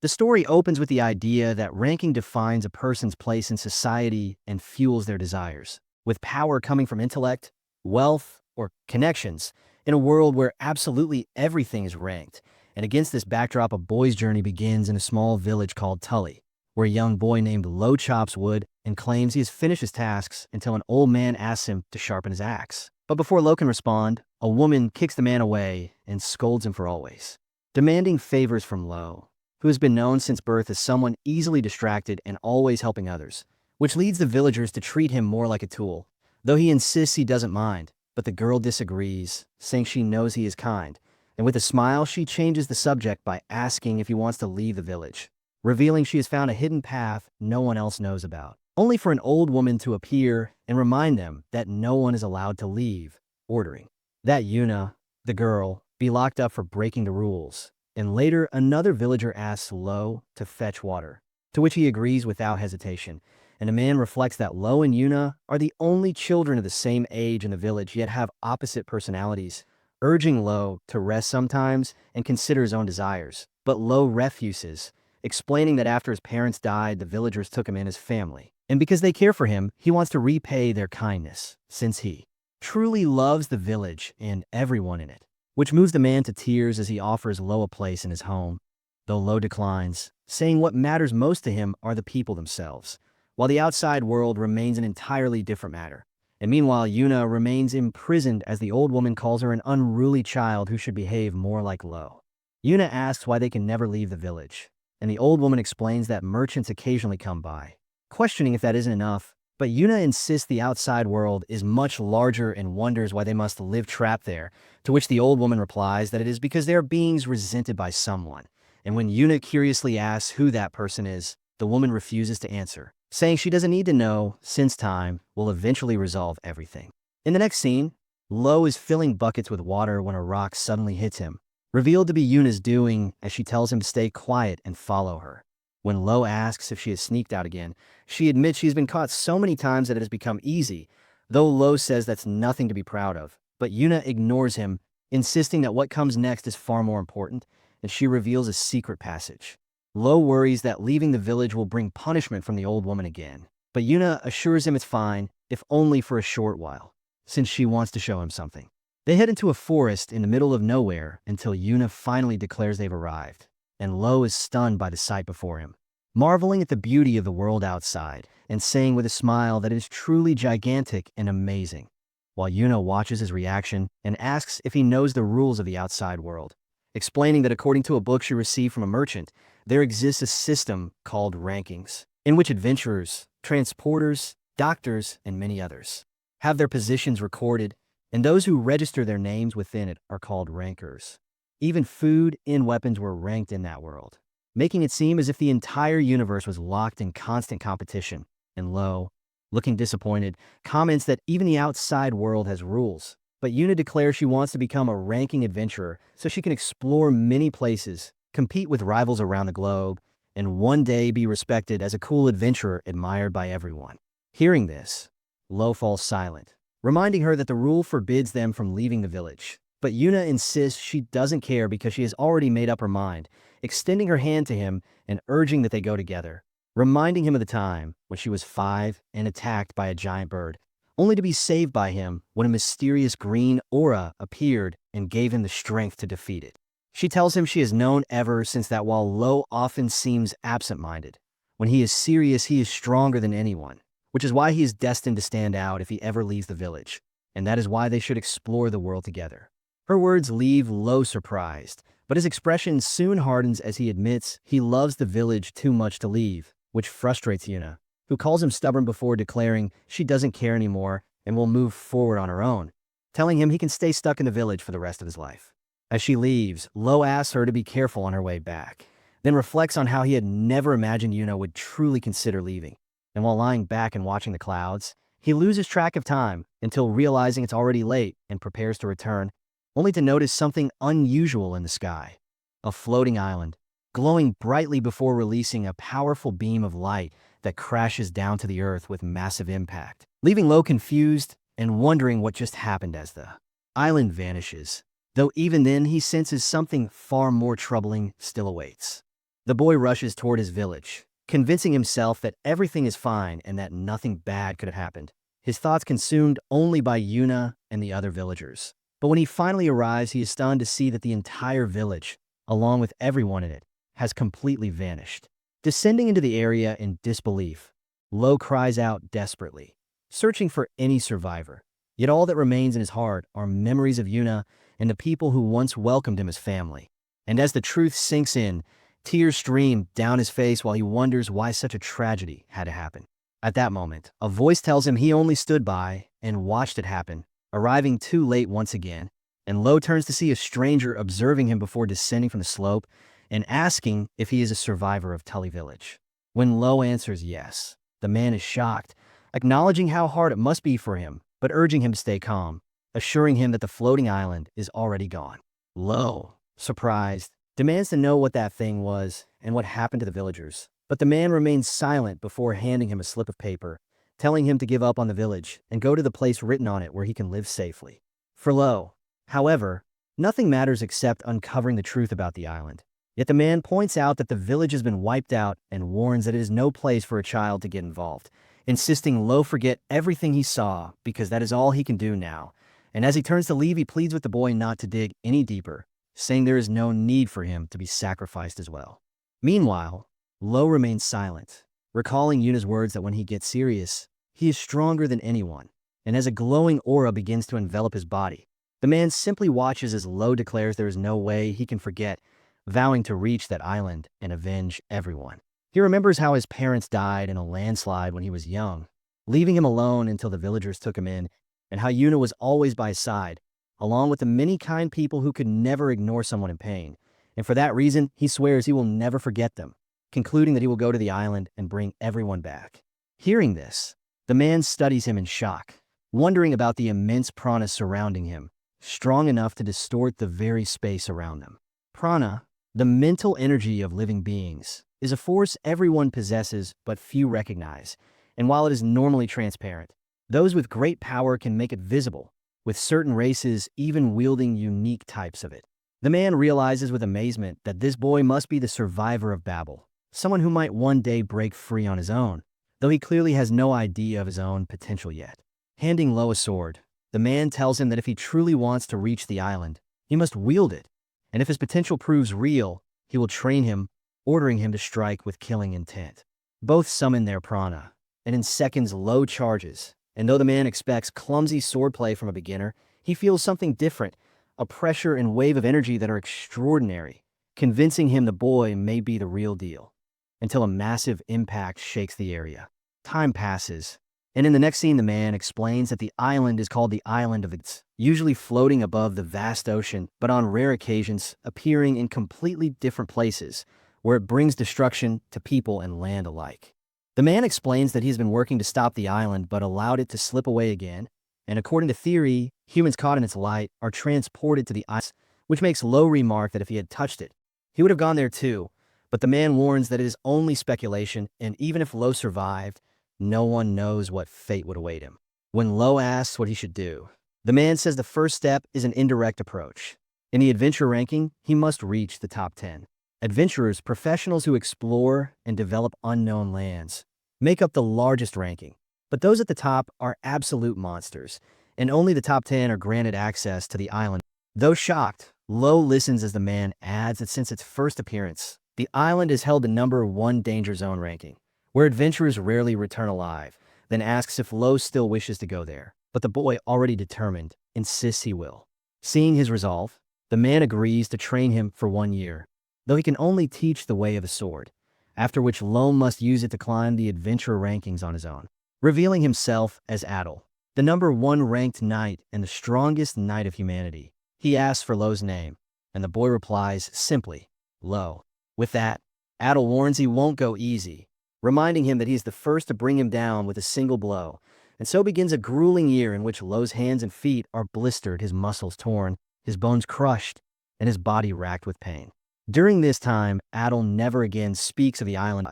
The story opens with the idea that ranking defines a person's place in society and fuels their desires, with power coming from intellect, wealth, or connections, in a world where absolutely everything is ranked. And against this backdrop, a boy's journey begins in a small village called Tully, where a young boy named Lo chops wood and claims he has finished his tasks until an old man asks him to sharpen his axe. But before Lo can respond, a woman kicks the man away and scolds him for always, demanding favors from Lo, who has been known since birth as someone easily distracted and always helping others, which leads the villagers to treat him more like a tool, though he insists he doesn't mind. But the girl disagrees, saying she knows he is kind, and with a smile she changes the subject by asking if he wants to leave the village, revealing she has found a hidden path no one else knows about, only for an old woman to appear and remind them that no one is allowed to leave, ordering that Yuna, the girl, be locked up for breaking the rules. And later, another villager asks Lo to fetch water, to which he agrees without hesitation. And a man reflects that Lo and Yuna are the only children of the same age in the village, yet have opposite personalities, urging Lo to rest sometimes and consider his own desires. But Lo refuses, explaining that after his parents died, the villagers took him in as family. And because they care for him, he wants to repay their kindness, since he truly loves the village and everyone in it, which moves the man to tears as he offers Lo a place in his home, though Lo declines, saying what matters most to him are the people themselves, while the outside world remains an entirely different matter. And meanwhile, Yuna remains imprisoned as the old woman calls her an unruly child who should behave more like Lo. Yuna asks why they can never leave the village, and the old woman explains that merchants occasionally come by, questioning if that isn't enough. But Yuna insists the outside world is much larger and wonders why they must live trapped there, to which the old woman replies that it is because they are beings resented by someone. And when Yuna curiously asks who that person is, the woman refuses to answer, saying she doesn't need to know since time will eventually resolve everything. In the next scene, Lo is filling buckets with water when a rock suddenly hits him, revealed to be Yuna's doing as she tells him to stay quiet and follow her. When Lo asks if she has sneaked out again, she admits she's been caught so many times that it has become easy, though Lo says that's nothing to be proud of. But Yuna ignores him, insisting that what comes next is far more important, and she reveals a secret passage. Lo worries that leaving the village will bring punishment from the old woman again, but Yuna assures him it's fine, if only for a short while, since she wants to show him something. They head into a forest in the middle of nowhere until Yuna finally declares they've arrived, and Lo is stunned by the sight before him, marveling at the beauty of the world outside and saying with a smile that it is truly gigantic and amazing, while Yuna watches his reaction and asks if he knows the rules of the outside world, explaining that according to a book she received from a merchant, there exists a system called rankings, in which adventurers, transporters, doctors, and many others have their positions recorded, and those who register their names within it are called rankers. Even food and weapons were ranked in that world, making it seem as if the entire universe was locked in constant competition. And Lo, looking disappointed, comments that even the outside world has rules. But Yuna declares she wants to become a ranking adventurer so she can explore many places, compete with rivals around the globe, and one day be respected as a cool adventurer admired by everyone. Hearing this, Lo falls silent, reminding her that the rule forbids them from leaving the village. But Yuna insists she doesn't care because she has already made up her mind, extending her hand to him and urging that they go together, reminding him of the time when she was 5 and attacked by a giant bird, only to be saved by him when a mysterious green aura appeared and gave him the strength to defeat it. She tells him she has known ever since that while Lo often seems absent-minded, when he is serious he is stronger than anyone, which is why he is destined to stand out if he ever leaves the village, and that is why they should explore the world together. Her words leave Lo surprised, but his expression soon hardens as he admits he loves the village too much to leave, which frustrates Yuna, who calls him stubborn before declaring she doesn't care anymore and will move forward on her own, telling him he can stay stuck in the village for the rest of his life. As she leaves, Lo asks her to be careful on her way back, then reflects on how he had never imagined Yuna would truly consider leaving. And while lying back and watching the clouds, he loses track of time until realizing it's already late and prepares to return, only to notice something unusual in the sky. A floating island, glowing brightly before releasing a powerful beam of light that crashes down to the earth with massive impact, leaving Lo confused and wondering what just happened as the island vanishes, though even then he senses something far more troubling still awaits. The boy rushes toward his village, convincing himself that everything is fine and that nothing bad could have happened. His thoughts consumed only by Yuna and the other villagers. But when he finally arrives, he is stunned to see that the entire village, along with everyone in it, has completely vanished. Descending into the area in disbelief, Lo cries out desperately, searching for any survivor. Yet all that remains in his heart are memories of Yuna and the people who once welcomed him as family. And as the truth sinks in, tears stream down his face while he wonders why such a tragedy had to happen. At that moment, a voice tells him he only stood by and watched it happen, arriving too late once again, and Lo turns to see a stranger observing him before descending from the slope and asking if he is a survivor of Tully village. When Lo answers yes, the man is shocked, acknowledging how hard it must be for him, but urging him to stay calm, assuring him that the floating island is already gone. Lo, surprised, demands to know what that thing was and what happened to the villagers, but the man remains silent before handing him a slip of paper, telling him to give up on the village and go to the place written on it where he can live safely. For Lo, however, nothing matters except uncovering the truth about the island. Yet the man points out that the village has been wiped out and warns that it is no place for a child to get involved, insisting Lo forget everything he saw because that is all he can do now. And as he turns to leave, he pleads with the boy not to dig any deeper, saying there is no need for him to be sacrificed as well. Meanwhile, Lo remains silent, recalling Yuna's words that when he gets serious, he is stronger than anyone, and as a glowing aura begins to envelop his body, the man simply watches as Lo declares there is no way he can forget, vowing to reach that island and avenge everyone. He remembers how his parents died in a landslide when he was young, leaving him alone until the villagers took him in, and how Yuna was always by his side, along with the many kind people who could never ignore someone in pain. And for that reason, he swears he will never forget them, concluding that he will go to the island and bring everyone back. Hearing this, the man studies him in shock, wondering about the immense prana surrounding him, strong enough to distort the very space around them. Prana, the mental energy of living beings, is a force everyone possesses but few recognize, and while it is normally transparent, those with great power can make it visible, with certain races even wielding unique types of it. The man realizes with amazement that this boy must be the survivor of Babel, someone who might one day break free on his own, though he clearly has no idea of his own potential yet. Handing Lo a sword, the man tells him that if he truly wants to reach the island, he must wield it, and if his potential proves real, he will train him, ordering him to strike with killing intent. Both summon their prana, and in seconds Lo charges, and though the man expects clumsy swordplay from a beginner, he feels something different, a pressure and wave of energy that are extraordinary, convincing him the boy may be the real deal, until a massive impact shakes the area. Time passes, and in the next scene the man explains that the island is called the Island of Its, usually floating above the vast ocean, but on rare occasions appearing in completely different places, where it brings destruction to people and land alike. The man explains that he's been working to stop the island but allowed it to slip away again, and according to theory, humans caught in its light are transported to the island, which makes Lo remark that if he had touched it, he would have gone there too, but the man warns that it is only speculation, and even if Lo survived, no one knows what fate would await him. When Lo asks what he should do, the man says the first step is an indirect approach. In the adventure ranking, he must reach the top 10. Adventurers, professionals who explore and develop unknown lands, make up the largest ranking, but those at the top are absolute monsters, and only the top 10 are granted access to the island. Though shocked, Lo listens as the man adds that since its first appearance, the island has held the number 1 danger zone ranking, where adventurers rarely return alive, then asks if Lo still wishes to go there, but the boy, already determined, insists he will. Seeing his resolve, the man agrees to train him for 1 year, though he can only teach the way of the sword, after which Lo must use it to climb the adventurer rankings on his own. Revealing himself as Adel, the number 1 ranked knight and the strongest knight of humanity, he asks for Lo's name, and the boy replies simply, Lo. With that, Adel warns he won't go easy, reminding him that he is the first to bring him down with a single blow, and so begins a grueling year in which Lo's hands and feet are blistered, his muscles torn, his bones crushed, and his body racked with pain. During this time, Adel never again speaks of the island,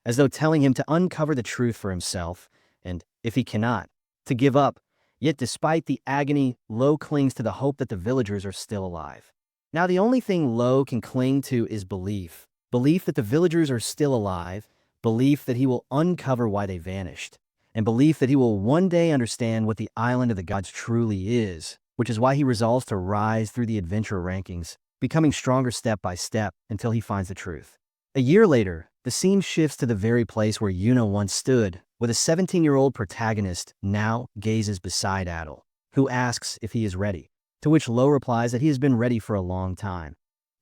as though telling him to uncover the truth for himself, and, if he cannot, to give up. Yet despite the agony, Lo clings to the hope that the villagers are still alive. Now the only thing Lo can cling to is belief belief that the villagers are still alive, belief that he will uncover why they vanished, and belief that he will one day understand what the island of the gods truly is, which is why he resolves to rise through the adventure rankings, becoming stronger step by step until he finds the truth. A year later, the scene shifts to the very place where Yuna once stood, with a 17-year-old protagonist now gazes beside Adol, who asks if he is ready, to which Lo replies that he has been ready for a long time.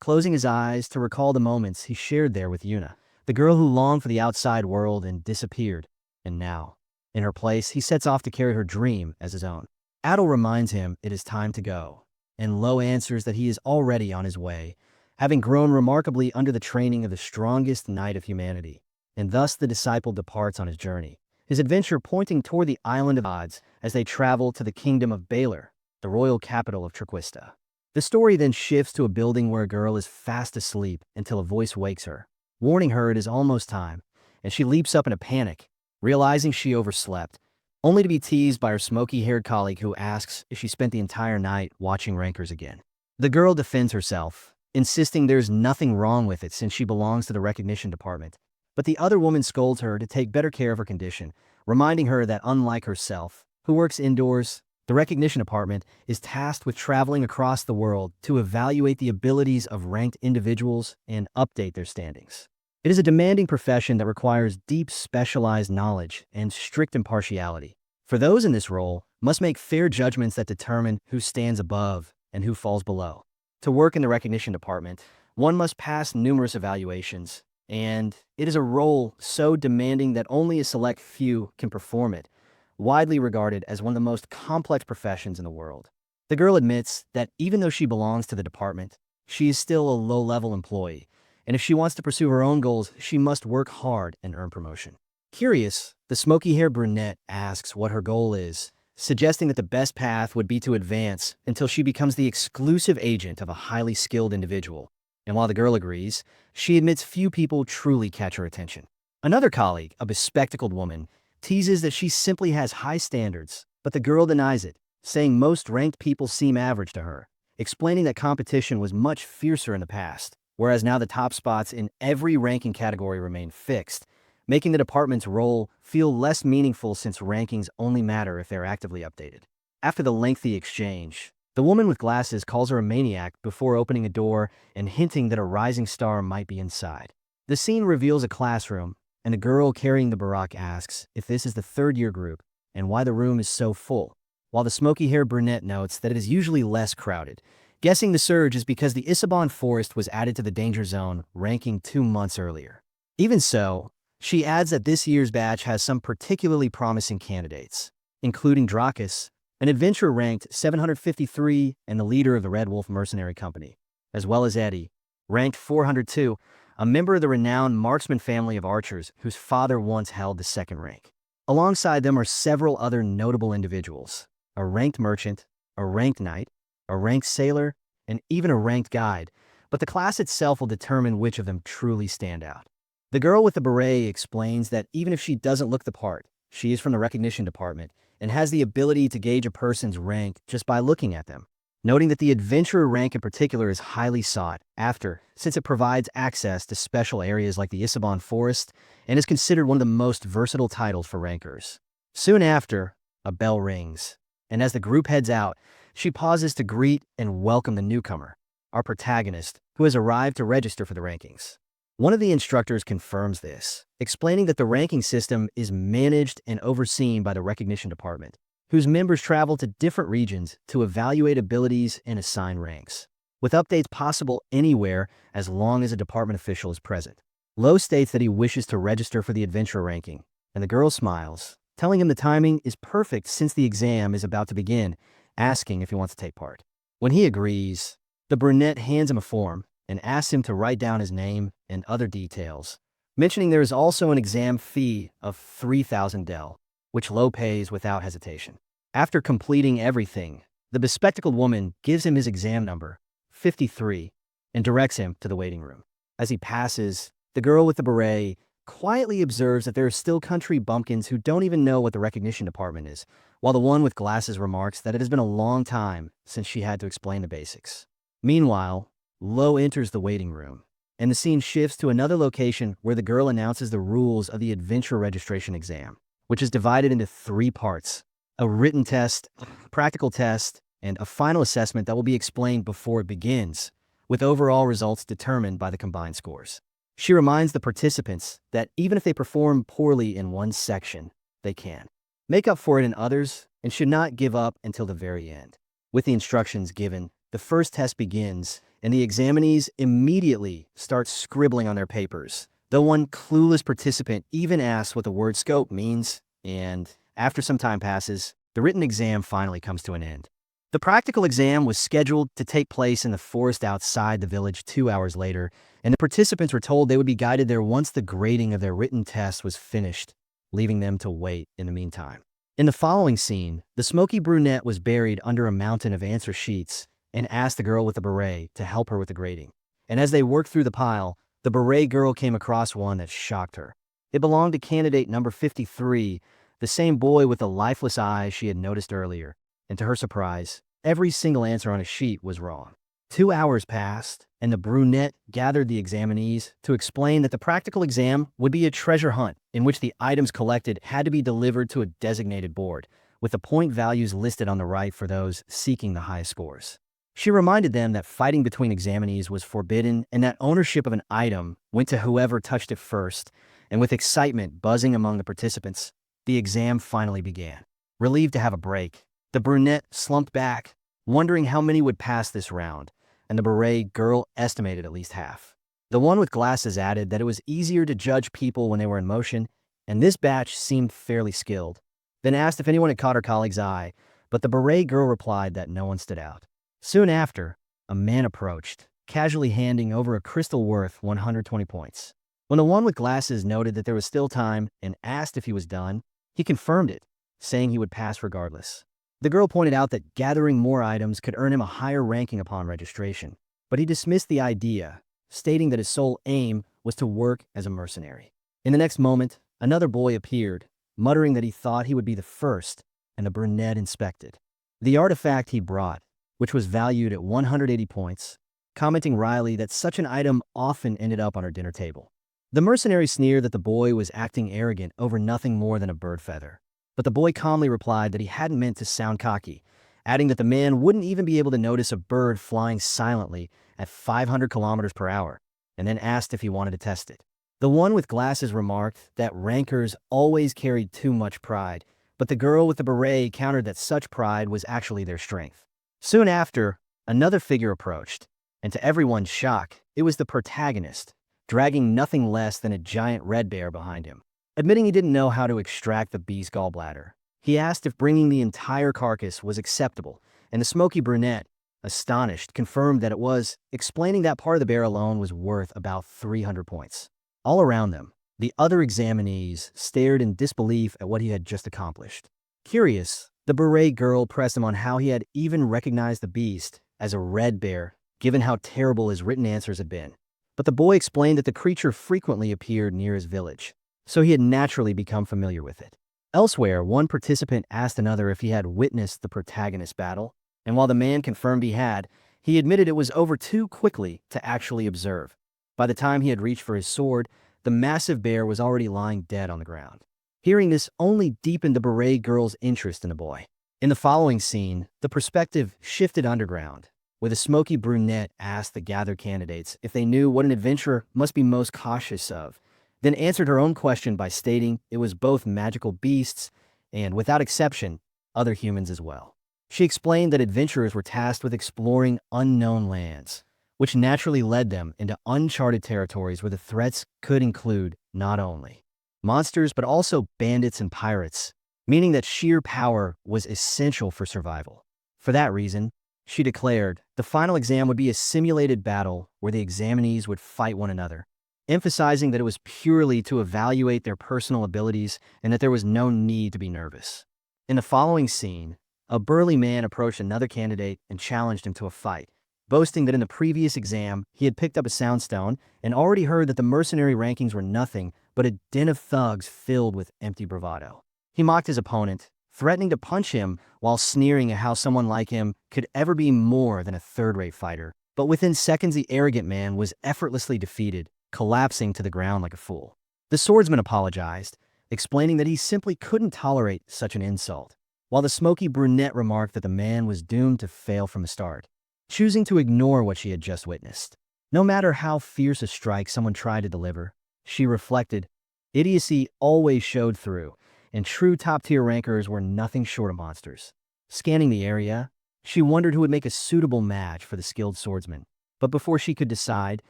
Closing his eyes to recall the moments he shared there with Yuna, the girl who longed for the outside world and disappeared, and now, in her place, he sets off to carry her dream as his own. Adol reminds him it is time to go, and Lo answers that he is already on his way, having grown remarkably under the training of the strongest knight of humanity, and thus the disciple departs on his journey, his adventure pointing toward the island of odds as they travel to the kingdom of Baylor, the royal capital of Turquista. The story then shifts to a building where a girl is fast asleep until a voice wakes her, warning her it is almost time, and she leaps up in a panic, realizing she overslept, only to be teased by her smoky-haired colleague who asks if she spent the entire night watching Rankers again. The girl defends herself, insisting there's nothing wrong with it since she belongs to the recognition department, but the other woman scolds her to take better care of her condition, reminding her that unlike herself, who works indoors, the recognition department is tasked with traveling across the world to evaluate the abilities of ranked individuals and update their standings. It is a demanding profession that requires deep specialized knowledge and strict impartiality. For those in this role, must make fair judgments that determine who stands above and who falls below. To work in the recognition department, one must pass numerous evaluations, and it is a role so demanding that only a select few can perform it, widely regarded as one of the most complex professions in the world. The girl admits that even though she belongs to the department, she is still a low-level employee, and if she wants to pursue her own goals, she must work hard and earn promotion. Curious, the smoky-haired brunette asks what her goal is, suggesting that the best path would be to advance until she becomes the exclusive agent of a highly skilled individual. And while the girl agrees, she admits few people truly catch her attention. Another colleague, a bespectacled woman, teases that she simply has high standards, but the girl denies it, saying most ranked people seem average to her, explaining that competition was much fiercer in the past, whereas now the top spots in every ranking category remain fixed, making the department's role feel less meaningful since rankings only matter if they're actively updated. After the lengthy exchange, the woman with glasses calls her a maniac before opening a door and hinting that a rising star might be inside. The scene reveals a classroom, and a girl carrying the barack asks if this is the third-year group and why the room is so full, while the smoky-haired brunette notes that it is usually less crowded, guessing the surge is because the Isabon forest was added to the danger zone, ranking 2 months earlier. Even so, she adds that this year's batch has some particularly promising candidates, including Drakus, an adventurer ranked 753 and the leader of the Red Wolf Mercenary Company, as well as Eddie, ranked 402, a member of the renowned marksman family of archers whose father once held the second rank. Alongside them are several other notable individuals, a ranked merchant, a ranked knight, a ranked sailor, and even a ranked guide, but the class itself will determine which of them truly stand out. The girl with the beret explains that even if she doesn't look the part, she is from the recognition department and has the ability to gauge a person's rank just by looking at them, noting that the adventurer rank in particular is highly sought after since it provides access to special areas like the Isabon Forest and is considered one of the most versatile titles for rankers. Soon after, a bell rings, and as the group heads out, she pauses to greet and welcome the newcomer, our protagonist, who has arrived to register for the rankings. One of the instructors confirms this, explaining that the ranking system is managed and overseen by the recognition department, whose members travel to different regions to evaluate abilities and assign ranks, with updates possible anywhere as long as a department official is present. Lo states that he wishes to register for the adventurer ranking, and the girl smiles, telling him the timing is perfect since the exam is about to begin, asking if he wants to take part. When he agrees, the brunette hands him a form and asks him to write down his name and other details, mentioning there is also an exam fee of 3,000 del, which Lo pays without hesitation. After completing everything, the bespectacled woman gives him his exam number, 53, and directs him to the waiting room. As he passes, the girl with the beret quietly observes that there are still country bumpkins who don't even know what the recognition department is, while the one with glasses remarks that it has been a long time since she had to explain the basics. Meanwhile, Lo enters the waiting room, and the scene shifts to another location where the girl announces the rules of the adventure registration exam, which is divided into 3 parts: a written test, practical test, and a final assessment that will be explained before it begins, with overall results determined by the combined scores. She reminds the participants that even if they perform poorly in one section, they can make up for it in others and should not give up until the very end. With the instructions given, the first test begins, and the examinees immediately start scribbling on their papers, though one clueless participant even asks what the word scope means, and after some time passes, the written exam finally comes to an end. The practical exam was scheduled to take place in the forest outside the village 2 hours later, and the participants were told they would be guided there once the grading of their written test was finished, leaving them to wait in the meantime. In the following scene, the smoky brunette was buried under a mountain of answer sheets and asked the girl with the beret to help her with the grading. And as they worked through the pile, the beret girl came across one that shocked her. It belonged to candidate number 53, the same boy with the lifeless eyes she had noticed earlier, and to her surprise, every single answer on a sheet was wrong. 2 hours passed, and the brunette gathered the examinees to explain that the practical exam would be a treasure hunt in which the items collected had to be delivered to a designated board, with the point values listed on the right for those seeking the highest scores. She reminded them that fighting between examinees was forbidden and that ownership of an item went to whoever touched it first, and with excitement buzzing among the participants, the exam finally began. Relieved to have a break, the brunette slumped back, wondering how many would pass this round, and the beret girl estimated at least half. The one with glasses added that it was easier to judge people when they were in motion, and this batch seemed fairly skilled. Then asked if anyone had caught her colleague's eye, but the beret girl replied that no one stood out. Soon after, a man approached, casually handing over a crystal worth 120 points. When the one with glasses noted that there was still time and asked if he was done, he confirmed it, saying he would pass regardless. The girl pointed out that gathering more items could earn him a higher ranking upon registration, but he dismissed the idea, stating that his sole aim was to work as a mercenary. In the next moment, another boy appeared, muttering that he thought he would be the first, and the brunette inspected the artifact he brought, which was valued at 180 points, commenting wryly that such an item often ended up on her dinner table. The mercenary sneered that the boy was acting arrogant over nothing more than a bird feather, but the boy calmly replied that he hadn't meant to sound cocky, adding that the man wouldn't even be able to notice a bird flying silently at 500 kilometers per hour, and then asked if he wanted to test it. The one with glasses remarked that rankers always carried too much pride, but the girl with the beret countered that such pride was actually their strength. Soon after, another figure approached, and to everyone's shock, it was the protagonist, dragging nothing less than a giant red bear behind him. Admitting he didn't know how to extract the beast's gallbladder, he asked if bringing the entire carcass was acceptable, and the smoky brunette, astonished, confirmed that it was, explaining that part of the bear alone was worth about 300 points. All around them, the other examinees stared in disbelief at what he had just accomplished. Curious, the beret girl pressed him on how he had even recognized the beast as a red bear, given how terrible his written answers had been. But the boy explained that the creature frequently appeared near his village, so he had naturally become familiar with it. Elsewhere, one participant asked another if he had witnessed the protagonist's battle, and while the man confirmed he had, he admitted it was over too quickly to actually observe. By the time he had reached for his sword, the massive bear was already lying dead on the ground. Hearing this only deepened the beret girl's interest in the boy. In the following scene, the perspective shifted underground, where the smoky brunette asked the gathered candidates if they knew what an adventurer must be most cautious of, then answered her own question by stating it was both magical beasts and, without exception, other humans as well. She explained that adventurers were tasked with exploring unknown lands, which naturally led them into uncharted territories where the threats could include not only monsters but also bandits and pirates, meaning that sheer power was essential for survival. For that reason, she declared, the final exam would be a simulated battle where the examinees would fight one another, emphasizing that it was purely to evaluate their personal abilities and that there was no need to be nervous. In the following scene, a burly man approached another candidate and challenged him to a fight, boasting that in the previous exam he had picked up a soundstone and already heard that the mercenary rankings were nothing but a den of thugs filled with empty bravado. He mocked his opponent, threatening to punch him while sneering at how someone like him could ever be more than a third-rate fighter, But within seconds, the arrogant man was effortlessly defeated, collapsing to the ground like a fool. The swordsman apologized, explaining that he simply couldn't tolerate such an insult, while the smoky brunette remarked that the man was doomed to fail from the start, choosing to ignore what she had just witnessed. No matter how fierce a strike someone tried to deliver, she reflected, idiocy always showed through, and true top-tier rankers were nothing short of monsters. Scanning the area, she wondered who would make a suitable match for the skilled swordsman. But before she could decide,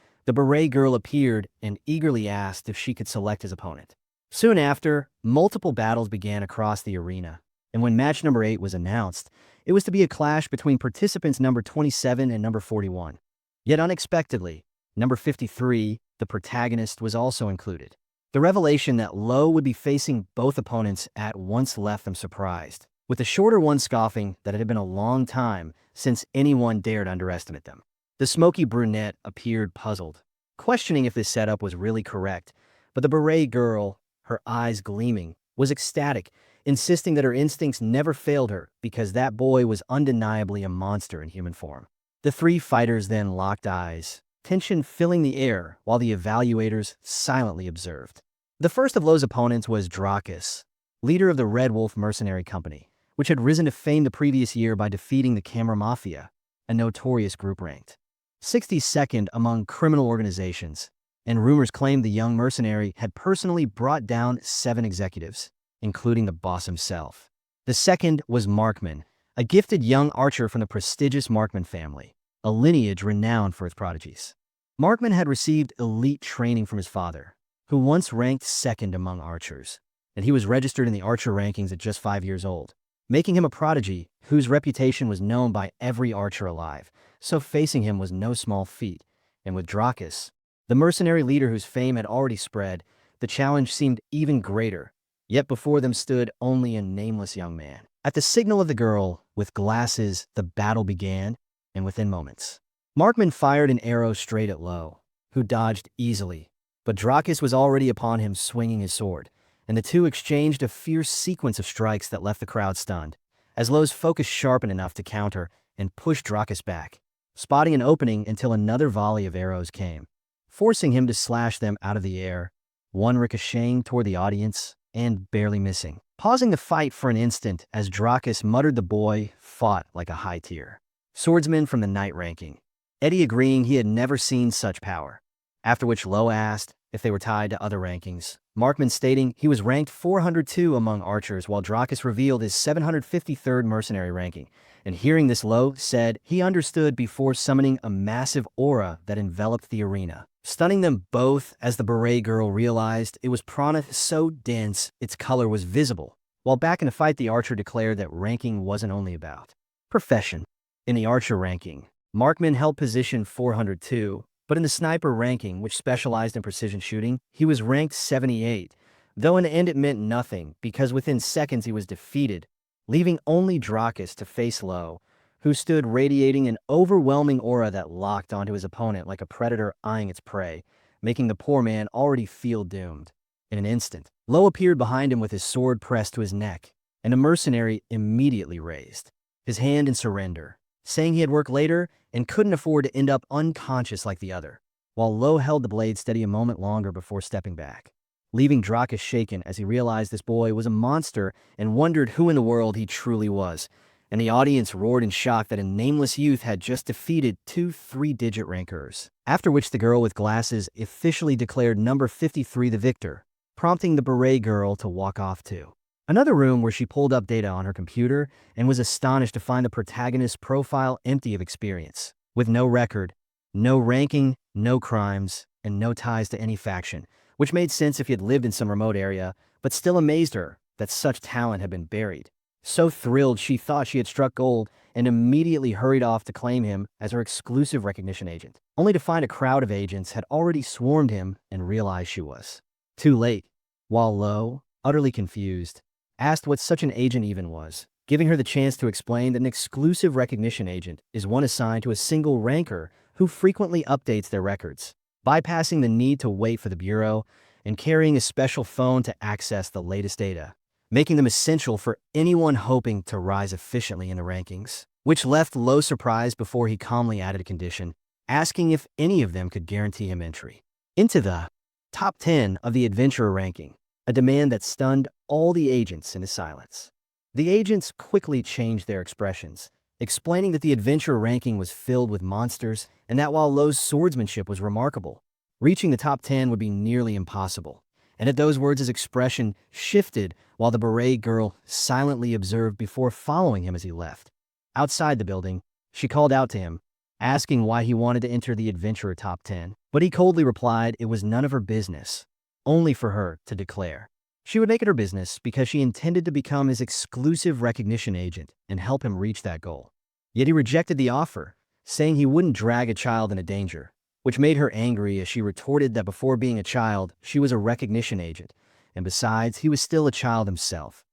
the beret girl appeared and eagerly asked if she could select his opponent. Soon after, multiple battles began across the arena, and when match number 8 was announced, it was to be a clash between participants number 27 and number 41. Yet unexpectedly, number 53, the protagonist, was also included. The revelation that Lo would be facing both opponents at once left them surprised, with the shorter one scoffing that it had been a long time since anyone dared underestimate them. The smoky brunette appeared puzzled, questioning if this setup was really correct, but the beret girl, her eyes gleaming, was ecstatic, insisting that her instincts never failed her because that boy was undeniably a monster in human form. The three fighters then locked eyes, tension filling the air while the evaluators silently observed. The first of Lo's opponents was Drakis, leader of the Red Wolf Mercenary Company, which had risen to fame the previous year by defeating the Camera Mafia, a notorious group ranked 62nd among criminal organizations, and rumors claimed the young mercenary had personally brought down 7 executives, including the boss himself. The second was Markman, a gifted young archer from the prestigious Markman family, a lineage renowned for its prodigies. Markman had received elite training from his father, who once ranked 2nd among archers, and he was registered in the archer rankings at just 5 years old, making him a prodigy whose reputation was known by every archer alive, so facing him was no small feat. And with Drakis, the mercenary leader whose fame had already spread, the challenge seemed even greater, yet before them stood only a nameless young man. At the signal of the girl with glasses, the battle began, and within moments, Markman fired an arrow straight at Lo, who dodged easily, but Drakis was already upon him swinging his sword, and the two exchanged a fierce sequence of strikes that left the crowd stunned, as Lo's focus sharpened enough to counter and push Drakis back, spotting an opening until another volley of arrows came, forcing him to slash them out of the air, one ricocheting toward the audience and barely missing. Pausing the fight for an instant as Drakis muttered, the boy fought like a high-tier swordsman from the night ranking, Eddie agreeing he had never seen such power, after which Lo asked if they were tied to other rankings, Markman stating he was ranked 402 among archers while Drakis revealed his 753rd mercenary ranking, and hearing this Lo said he understood before summoning a massive aura that enveloped the arena, stunning them both as the beret girl realized it was prana so dense its color was visible. While back in the fight, the archer declared that ranking wasn't only about profession. In the archer ranking, Markman held position 402, but in the sniper ranking, which specialized in precision shooting, he was ranked 78, though in the end it meant nothing because within seconds he was defeated, leaving only Drakis to face Lo, who stood radiating an overwhelming aura that locked onto his opponent like a predator eyeing its prey, making the poor man already feel doomed. In an instant, Lo appeared behind him with his sword pressed to his neck, and the mercenary immediately raised his hand in surrender, saying he had worked later and couldn't afford to end up unconscious like the other, while Lo held the blade steady a moment longer before stepping back, leaving Drakis shaken as he realized this boy was a monster and wondered who in the world he truly was, and the audience roared in shock that a nameless youth had just defeated 2 3-digit rankers, after which the girl with glasses officially declared number 53 the victor, prompting the beret girl to walk off to another room where she pulled up data on her computer and was astonished to find the protagonist's profile empty of experience, with no record, no ranking, no crimes, and no ties to any faction, which made sense if he had lived in some remote area, but still amazed her that such talent had been buried. So thrilled, she thought she had struck gold and immediately hurried off to claim him as her exclusive recognition agent, only to find a crowd of agents had already swarmed him and realized she was too late. While Lo, utterly confused, asked what such an agent even was, giving her the chance to explain that an exclusive recognition agent is one assigned to a single ranker who frequently updates their records, bypassing the need to wait for the bureau and carrying a special phone to access the latest data, making them essential for anyone hoping to rise efficiently in the rankings, which left Lo surprised before he calmly added a condition. asking if any of them could guarantee him entry into the top 10 of the adventurer ranking, a demand that stunned all the agents into silence. The agents quickly changed their expressions, explaining that the adventurer ranking was filled with monsters and that while Lo's swordsmanship was remarkable, reaching the top 10 would be nearly impossible. And at those words, his expression shifted while the beret girl silently observed before following him as he left. Outside the building, she called out to him, asking why he wanted to enter the adventurer top 10, but he coldly replied it was none of her business, only for her to declare. She would make it her business because she intended to become his exclusive recognition agent and help him reach that goal. Yet he rejected the offer, saying he wouldn't drag a child into danger, which made her angry as she retorted that before being a child, she was a recognition agent, and besides, he was still a child himself.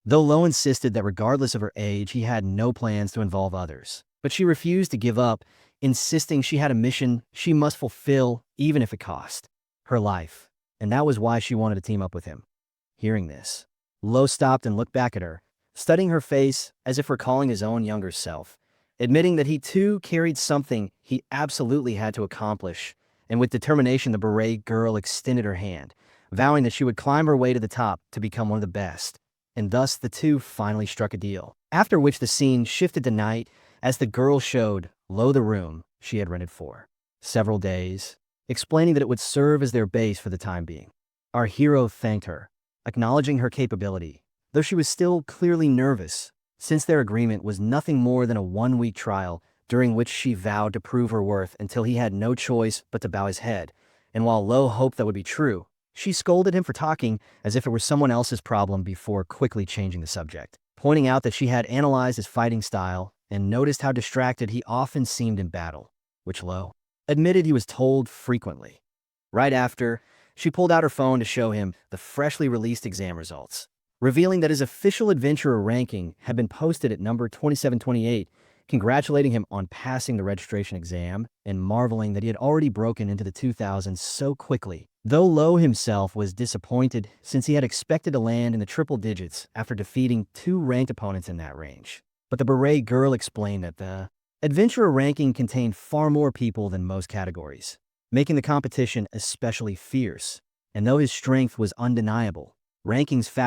Though Lo insisted that regardless of her age, he had no plans to involve others, but she refused to give up, insisting she had a mission she must fulfill even if it cost her life, and that was why she wanted to team up with him. Hearing this, Lo stopped and looked back at her, studying her face as if recalling his own younger self, admitting that he too carried something he absolutely had to accomplish, and with determination the beret girl extended her hand, vowing that she would climb her way to the top to become one of the best, and thus the two finally struck a deal. After which the scene shifted to night as the girl showed Lo the room she had rented for several days, explaining that it would serve as their base for the time being. Our hero thanked her, acknowledging her capability, though she was still clearly nervous, since their agreement was nothing more than a one-week trial during which she vowed to prove her worth until he had no choice but to bow his head. And while Lo hoped that would be true, she scolded him for talking as if it were someone else's problem before quickly changing the subject, pointing out that she had analyzed his fighting style and noticed how distracted he often seemed in battle, which Lo admitted he was told frequently. Right after, she pulled out her phone to show him the freshly released exam results, revealing that his official adventurer ranking had been posted at number 2728, congratulating him on passing the registration exam and marveling that he had already broken into the 2000s so quickly, though Lo himself was disappointed since he had expected to land in the triple digits after defeating two ranked opponents in that range. But the beret girl explained that the adventurer ranking contained far more people than most categories, making the competition especially fierce. And though his strength was undeniable, rankings factored